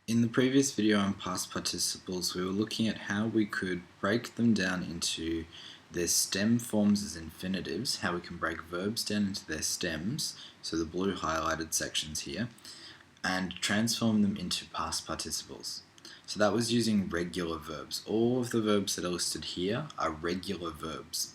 In the previous video on past participles, we were looking at how we could break them down into their stem forms as infinitives, how we can break verbs down into their stems, so the blue highlighted sections here, and transform them into past participles. So that was using regular verbs. All of the verbs that are listed here are regular verbs.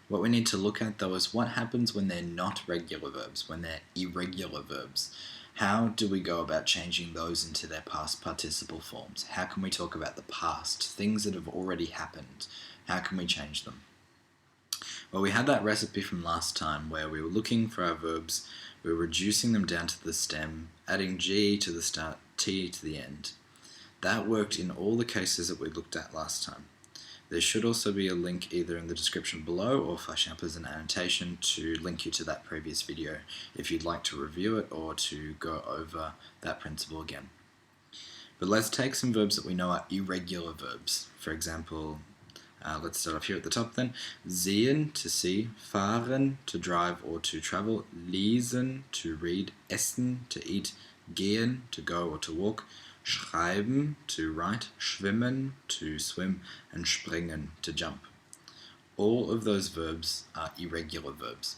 What we need to look at though is what happens when they're not regular verbs, when they're irregular verbs. How do we go about changing those into their past participle forms? How can we talk about the past, things that have already happened? How can we change them? Well, we had that recipe from last time where we were looking for our verbs, we were reducing them down to the stem, adding G to the start, T to the end. That worked in all the cases that we looked at last time. There should also be a link either in the description below or flashing up as an annotation to link you to that previous video if you'd like to review it or to go over that principle again. But let's take some verbs that we know are irregular verbs. For example, let's start off here at the top then. Sehen, to see, fahren, to drive or to travel, lesen, to read, essen, to eat, gehen, to go or to walk, schreiben, to write, schwimmen, to swim, and springen, to jump. All of those verbs are irregular verbs.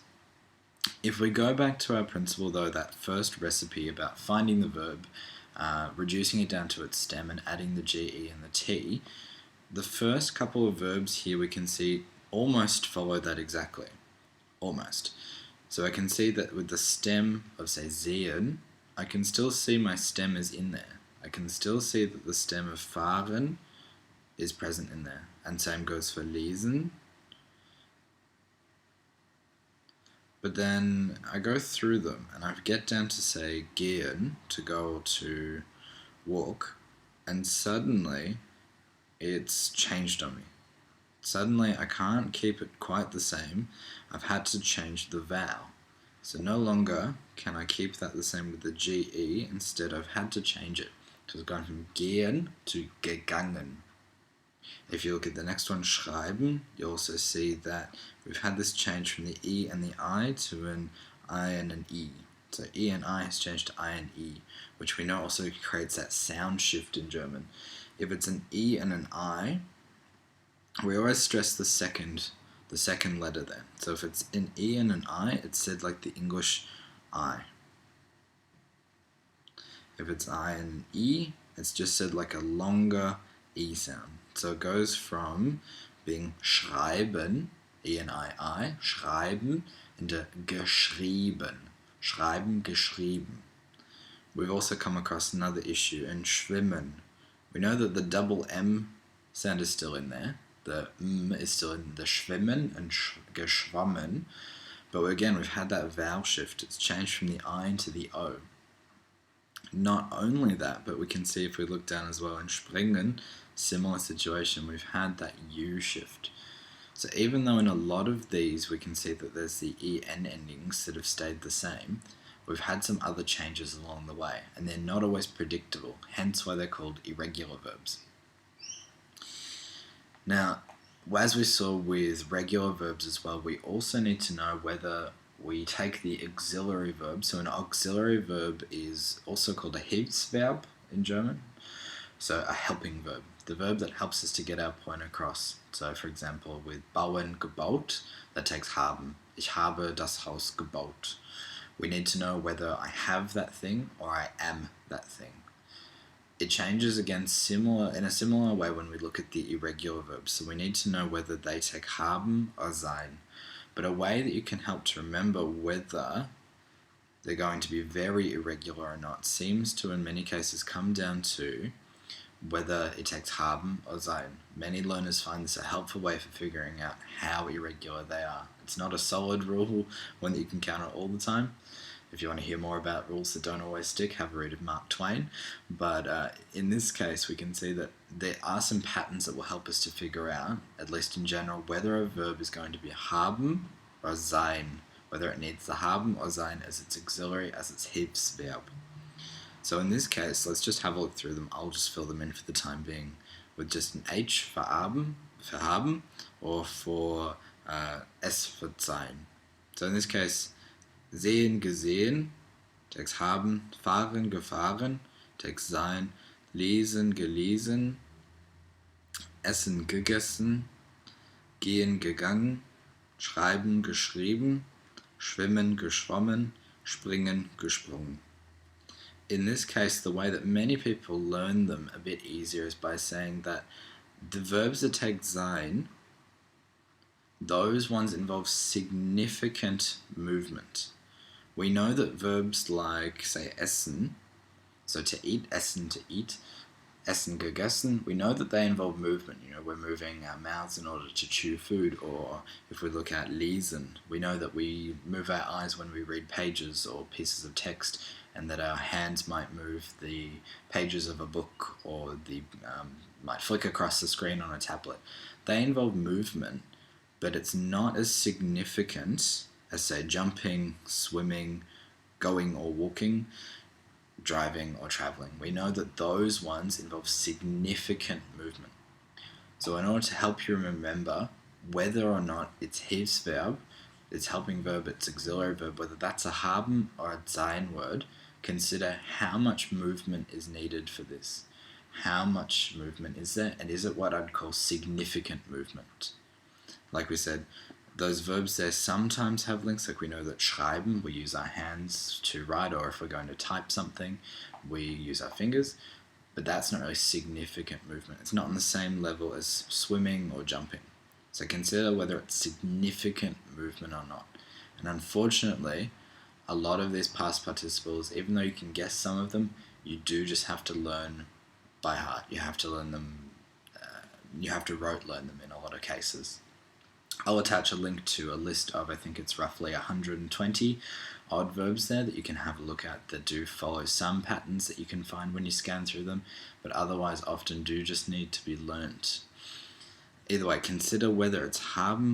If we go back to our principle though, that first recipe about finding the verb, reducing it down to its stem and adding the GE and the T, the first couple of verbs here we can see almost follow that exactly. Almost. So I can see that with the stem of say sehen, I can still see my stem is in there. I can still see that the stem of fahren is present in there. And same goes for lesen. But then I go through them and I get down to say gehen, to go or to walk, and suddenly it's changed on me. Suddenly I can't keep it quite the same. I've had to change the vowel. So no longer can I keep that the same with the GE, instead I've had to change it. So it's gone from gehen to gegangen. If you look at the next one, schreiben, you also see that we've had this change from the E and the I to an I and an E. So E and I has changed to I and E, which we know also creates that sound shift in German. If it's an E and an I, we always stress the second letter there. So if it's an E and an I, it's said like the English I. If it's I and an E, it's just said like a longer E sound. So it goes from being schreiben, E and I, schreiben, into geschrieben. Schreiben, geschrieben. We've also come across another issue in schwimmen. We know that the double M sound is still in there. The M is still in the schwimmen and geschwommen. But again, we've had that vowel shift. It's changed from the I into the O. Not only that, but we can see if we look down as well in springen, similar situation, we've had that U shift. So even though in a lot of these we can see that there's the EN endings that have stayed the same, we've had some other changes along the way, and they're not always predictable, hence why they're called irregular verbs. Now, as we saw with regular verbs as well, we also need to know whether we take the auxiliary verb. So an auxiliary verb is also called a Hilfsverb in German, so a helping verb, the verb that helps us to get our point across. So for example, with bauen, gebaut, that takes haben. Ich habe das Haus gebaut. We need to know whether I have that thing or I am that thing. It changes again in a similar way when we look at the irregular verbs. So we need to know whether they take haben or sein. But a way that you can help to remember whether they're going to be very irregular or not seems to, in many cases, come down to whether it takes haben or sein. Many learners find this a helpful way for figuring out how irregular they are. It's not a solid rule, one that you can count on all the time. If you want to hear more about rules that don't always stick, have a read of Mark Twain. But in this case, we can see that there are some patterns that will help us to figure out, at least in general, whether a verb is going to be haben or sein, whether it needs the haben or sein as its auxiliary, as its Hilfsverb. So in this case, let's just have a look through them. I'll just fill them in for the time being with just an H for haben, or for S for sein. So in this case, sehen, gesehen, takes haben, fahren, gefahren, takes sein, lesen, gelesen, essen, gegessen, gehen, gegangen, schreiben, geschrieben, schwimmen, geschwommen, springen, gesprungen. In this case, the way that many people learn them a bit easier is by saying that the verbs that take sein, those ones involve significant movement. We know that verbs like, say, essen, so to eat, essen, to eat, essen, gegessen, we know that they involve movement. You know, we're moving our mouths in order to chew food. Or if we look at lesen, we know that we move our eyes when we read pages or pieces of text, and that our hands might move the pages of a book, or might flick across the screen on a tablet. They involve movement, but it's not as significant as, say, jumping, swimming, going or walking, driving or traveling. We know that those ones involve significant movement. So in order to help you remember whether or not it's Hilfsverb, its helping verb, its auxiliary verb, whether that's a haben or a sein word, consider how much movement is needed for this. How much movement is there, and is it what I'd call significant movement? Like we said, those verbs there sometimes have links. Like we know that schreiben, we use our hands to write, or if we're going to type something, we use our fingers, but that's not really significant movement. It's not on the same level as swimming or jumping. So consider whether it's significant movement or not. And unfortunately, a lot of these past participles, even though you can guess some of them, you do just have to learn by heart. You have to learn them, you have to rote learn them in a lot of cases. I'll attach a link to a list of, I think it's roughly 120 odd verbs there that you can have a look at, that do follow some patterns that you can find when you scan through them, but otherwise often do just need to be learnt. Either way, consider whether it's haben